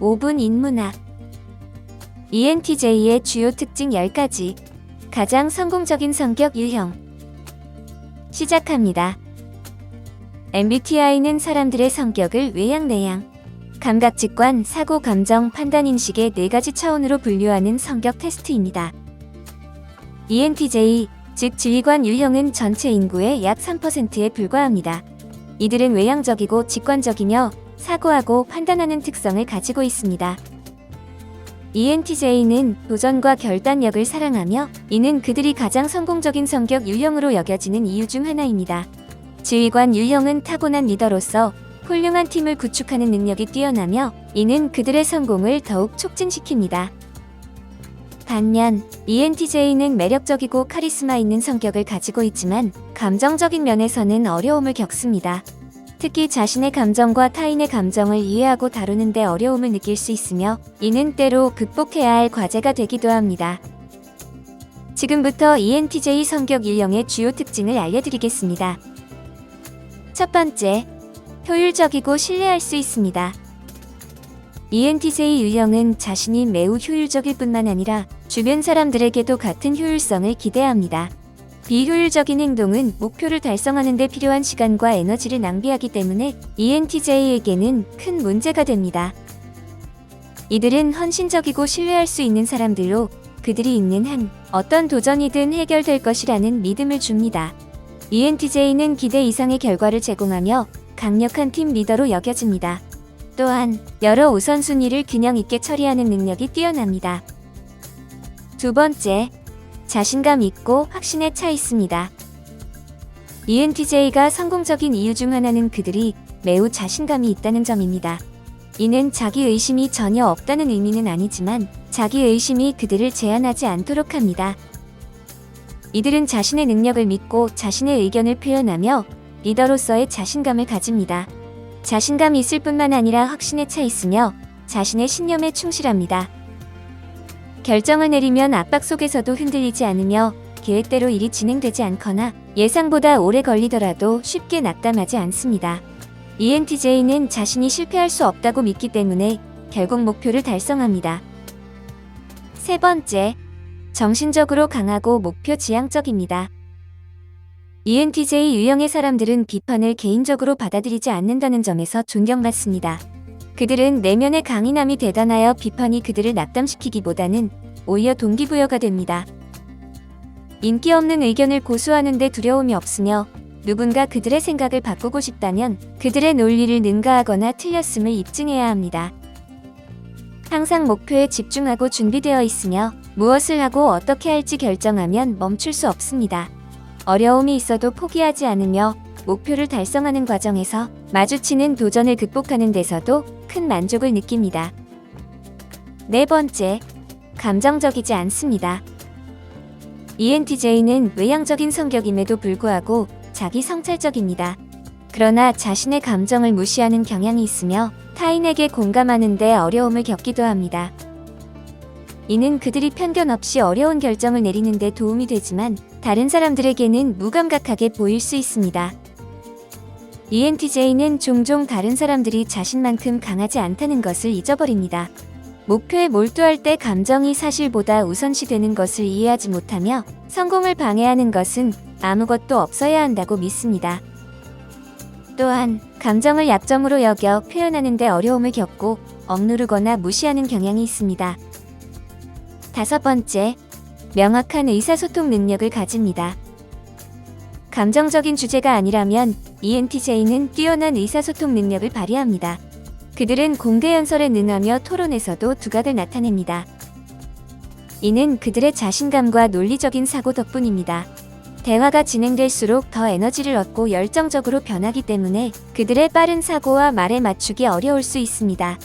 5분 인문학. ENTJ의 주요 특징 10가지. 가장 성공적인 성격 유형. 시작합니다. MBTI는 사람들의 성격을 외향, 내향, 감각, 직관, 사고, 감정, 판단, 인식의 4가지 차원으로 분류하는 성격 테스트입니다. ENTJ, 즉 지휘관 유형은 전체 인구의 약 3%에 불과합니다. 이들은 외향적이고 직관적이며 사고하고 판단하는 특성을 가지고 있습니다. ENTJ는 도전과 결단력을 사랑하며 이는 그들이 가장 성공적인 성격 유형으로 여겨지는 이유 중 하나입니다. 지휘관 유형은 타고난 리더로서 훌륭한 팀을 구축하는 능력이 뛰어나며 이는 그들의 성공을 더욱 촉진시킵니다. 반면 ENTJ는 매력적이고 카리스마 있는 성격을 가지고 있지만 감정적인 면에서는 어려움을 겪습니다. 특히 자신의 감정과 타인의 감정을 이해하고 다루는 데 어려움을 느낄 수 있으며 이는 때로 극복해야 할 과제가 되기도 합니다. 지금부터 ENTJ 성격 유형의 주요 특징을 알려드리겠습니다. 첫 번째, 효율적이고 신뢰할 수 있습니다. ENTJ 유형은 자신이 매우 효율적일 뿐만 아니라 주변 사람들에게도 같은 효율성을 기대합니다. 비효율적인 행동은 목표를 달성하는 데 필요한 시간과 에너지를 낭비하기 때문에 ENTJ에게는 큰 문제가 됩니다. 이들은 헌신적이고 신뢰할 수 있는 사람들로 그들이 있는 한 어떤 도전이든 해결될 것이라는 믿음을 줍니다. ENTJ는 기대 이상의 결과를 제공하며 강력한 팀 리더로 여겨집니다. 또한 여러 우선순위를 균형 있게 처리하는 능력이 뛰어납니다. 두 번째, 자신감 있고 확신에 차 있습니다. ENTJ가 성공적인 이유 중 하나는 그들이 매우 자신감이 있다는 점입니다. 이는 자기의심이 전혀 없다는 의미는 아니지만 자기의심이 그들을 제한하지 않도록 합니다. 이들은 자신의 능력을 믿고 자신의 의견을 표현하며 리더로서의 자신감을 가집니다. 자신감이 있을 뿐만 아니라 확신에 차 있으며 자신의 신념에 충실합니다. 결정을 내리면 압박 속에서도 흔들리지 않으며 계획대로 일이 진행되지 않거나 예상보다 오래 걸리더라도 쉽게 낙담하지 않습니다. ENTJ는 자신이 실패할 수 없다고 믿기 때문에 결국 목표를 달성합니다. 세 번째, 정신적으로 강하고 목표 지향적입니다. ENTJ 유형의 사람들은 비판을 개인적으로 받아들이지 않는다는 점에서 존경받습니다. 그들은 내면의 강인함이 대단하여 비판이 그들을 낙담시키기보다는 오히려 동기부여가 됩니다. 인기 없는 의견을 고수하는 데 두려움이 없으며 누군가 그들의 생각을 바꾸고 싶다면 그들의 논리를 능가하거나 틀렸음을 입증해야 합니다. 항상 목표에 집중하고 준비되어 있으며 무엇을 하고 어떻게 할지 결정하면 멈출 수 없습니다. 어려움이 있어도 포기하지 않으며 목표를 달성하는 과정에서 마주치는 도전을 극복하는 데서도 큰 만족을 느낍니다. 네 번째, 감정적이지 않습니다. ENTJ는 외향적인 성격임에도 불구하고 자기 성찰적입니다. 그러나 자신의 감정을 무시하는 경향이 있으며 타인에게 공감하는 데 어려움을 겪기도 합니다. 이는 그들이 편견 없이 어려운 결정을 내리는 데 도움이 되지만 다른 사람들에게는 무감각하게 보일 수 있습니다. ENTJ는 종종 다른 사람들이 자신만큼 강하지 않다는 것을 잊어버립니다. 목표에 몰두할 때 감정이 사실보다 우선시되는 것을 이해하지 못하며 성공을 방해하는 것은 아무것도 없어야 한다고 믿습니다. 또한 감정을 약점으로 여겨 표현하는 데 어려움을 겪고 억누르거나 무시하는 경향이 있습니다. 다섯 번째, 명확한 의사소통 능력을 가집니다. 감정적인 주제가 아니라면 ENTJ는 뛰어난 의사소통 능력을 발휘합니다. 그들은 공개 연설에 능하며 토론에서도 두각을 나타냅니다. 이는 그들의 자신감과 논리적인 사고 덕분입니다. 대화가 진행될수록 더 에너지를 얻고 열정적으로 변하기 때문에 그들의 빠른 사고와 말에 맞추기 어려울 수 있습니다.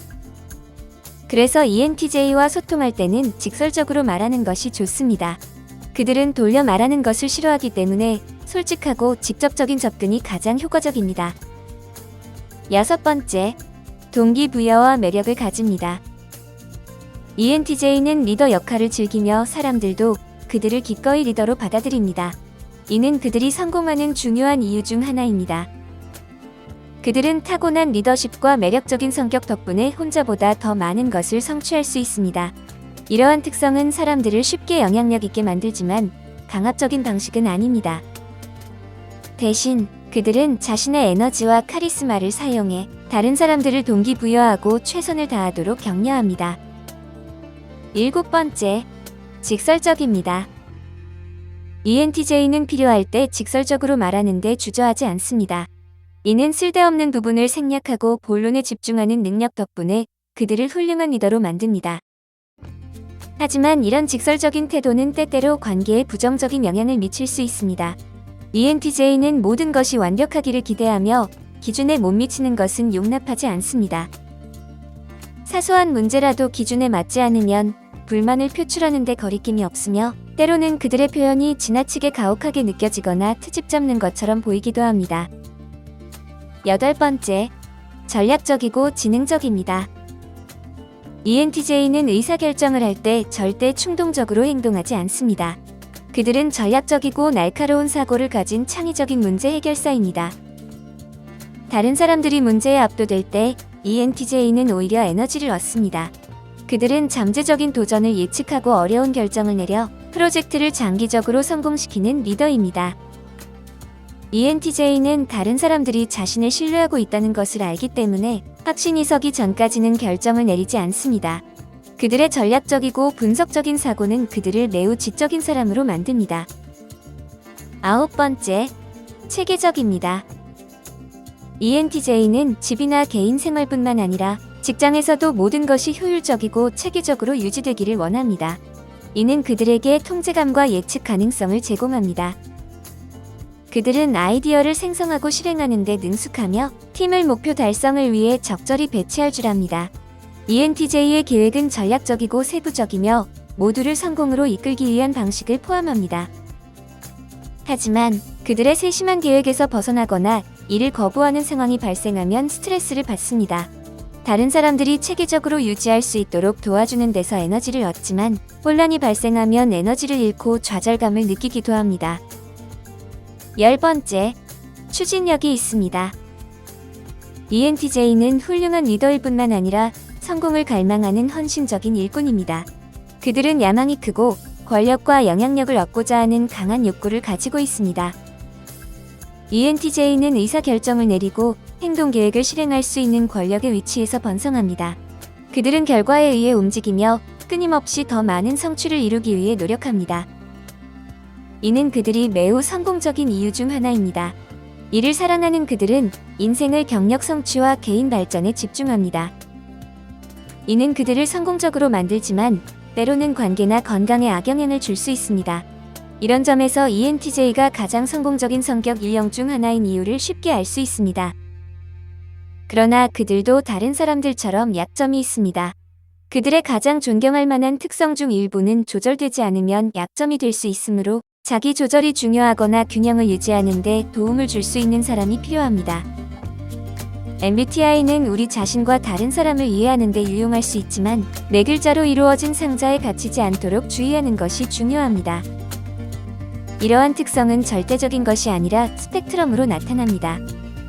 그래서 ENTJ와 소통할 때는 직설적으로 말하는 것이 좋습니다. 그들은 돌려 말하는 것을 싫어하기 때문에 솔직하고 직접적인 접근이 가장 효과적입니다. 여섯 번째, 동기부여와 매력을 가집니다. ENTJ는 리더 역할을 즐기며 사람들도 그들을 기꺼이 리더로 받아들입니다. 이는 그들이 성공하는 중요한 이유 중 하나입니다. 그들은 타고난 리더십과 매력적인 성격 덕분에 혼자보다 더 많은 것을 성취할 수 있습니다. 이러한 특성은 사람들을 쉽게 영향력 있게 만들지만 강압적인 방식은 아닙니다. 대신 그들은 자신의 에너지와 카리스마를 사용해 다른 사람들을 동기부여하고 최선을 다하도록 격려합니다. 7번째, 직설적입니다. ENTJ는 필요할 때 직설적으로 말하는데 주저하지 않습니다. 이는 쓸데없는 부분을 생략하고 본론에 집중하는 능력 덕분에 그들을 훌륭한 리더로 만듭니다. 하지만 이런 직설적인 태도는 때때로 관계에 부정적인 영향을 미칠 수 있습니다. ENTJ는 모든 것이 완벽하기를 기대하며 기준에 못 미치는 것은 용납하지 않습니다. 사소한 문제라도 기준에 맞지 않으면 불만을 표출하는 데 거리낌이 없으며 때로는 그들의 표현이 지나치게 가혹하게 느껴지거나 트집 잡는 것처럼 보이기도 합니다. 8번째, 전략적이고 지능적입니다. ENTJ는 의사결정을 할 때 절대 충동적으로 행동하지 않습니다. 그들은 전략적이고 날카로운 사고를 가진 창의적인 문제 해결사입니다. 다른 사람들이 문제에 압도될 때 ENTJ는 오히려 에너지를 얻습니다. 그들은 잠재적인 도전을 예측하고 어려운 결정을 내려 프로젝트를 장기적으로 성공시키는 리더입니다. ENTJ는 다른 사람들이 자신을 신뢰하고 있다는 것을 알기 때문에 확신이 서기 전까지는 결정을 내리지 않습니다. 그들의 전략적이고 분석적인 사고는 그들을 매우 지적인 사람으로 만듭니다. 9번째, 체계적입니다. ENTJ는 집이나 개인 생활뿐만 아니라 직장에서도 모든 것이 효율적이고 체계적으로 유지되기를 원합니다. 이는 그들에게 통제감과 예측 가능성을 제공합니다. 그들은 아이디어를 생성하고 실행하는 데 능숙하며 팀을 목표 달성을 위해 적절히 배치할 줄 압니다. ENTJ의 계획은 전략적이고 세부적이며 모두를 성공으로 이끌기 위한 방식을 포함합니다. 하지만 그들의 세심한 계획에서 벗어나거나 이를 거부하는 상황이 발생하면 스트레스를 받습니다. 다른 사람들이 체계적으로 유지할 수 있도록 도와주는 데서 에너지를 얻지만 혼란이 발생하면 에너지를 잃고 좌절감을 느끼기도 합니다. 10번째, 추진력이 있습니다. ENTJ는 훌륭한 리더일 뿐만 아니라 성공을 갈망하는 헌신적인 일꾼입니다. 그들은 야망이 크고 권력과 영향력을 얻고자 하는 강한 욕구를 가지고 있습니다. ENTJ는 의사결정을 내리고 행동계획을 실행할 수 있는 권력의 위치에서 번성합니다. 그들은 결과에 의해 움직이며 끊임없이 더 많은 성취를 이루기 위해 노력합니다. 이는 그들이 매우 성공적인 이유 중 하나입니다. 이를 사랑하는 그들은 인생을 경력 성취와 개인 발전에 집중합니다. 이는 그들을 성공적으로 만들지만 때로는 관계나 건강에 악영향을 줄 수 있습니다. 이런 점에서 ENTJ가 가장 성공적인 성격 유형 중 하나인 이유를 쉽게 알 수 있습니다. 그러나 그들도 다른 사람들처럼 약점이 있습니다. 그들의 가장 존경할 만한 특성 중 일부는 조절되지 않으면 약점이 될 수 있으므로 자기 조절이 중요하거나 균형을 유지하는 데 도움을 줄 수 있는 사람이 필요합니다. MBTI는 우리 자신과 다른 사람을 이해하는 데 유용할 수 있지만 네 글자로 이루어진 상자에 갇히지 않도록 주의하는 것이 중요합니다. 이러한 특성은 절대적인 것이 아니라 스펙트럼으로 나타납니다.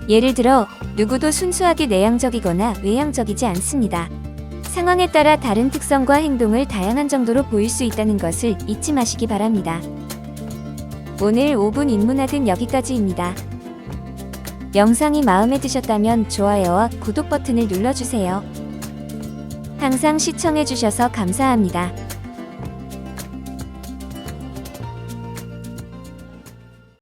예를 들어 누구도 순수하게 내향적이거나 외향적이지 않습니다. 상황에 따라 다른 특성과 행동을 다양한 정도로 보일 수 있다는 것을 잊지 마시기 바랍니다. 오늘 5분 인문학은 여기까지입니다. 영상이 마음에 드셨다면 좋아요와 구독 버튼을 눌러주세요. 항상 시청해주셔서 감사합니다.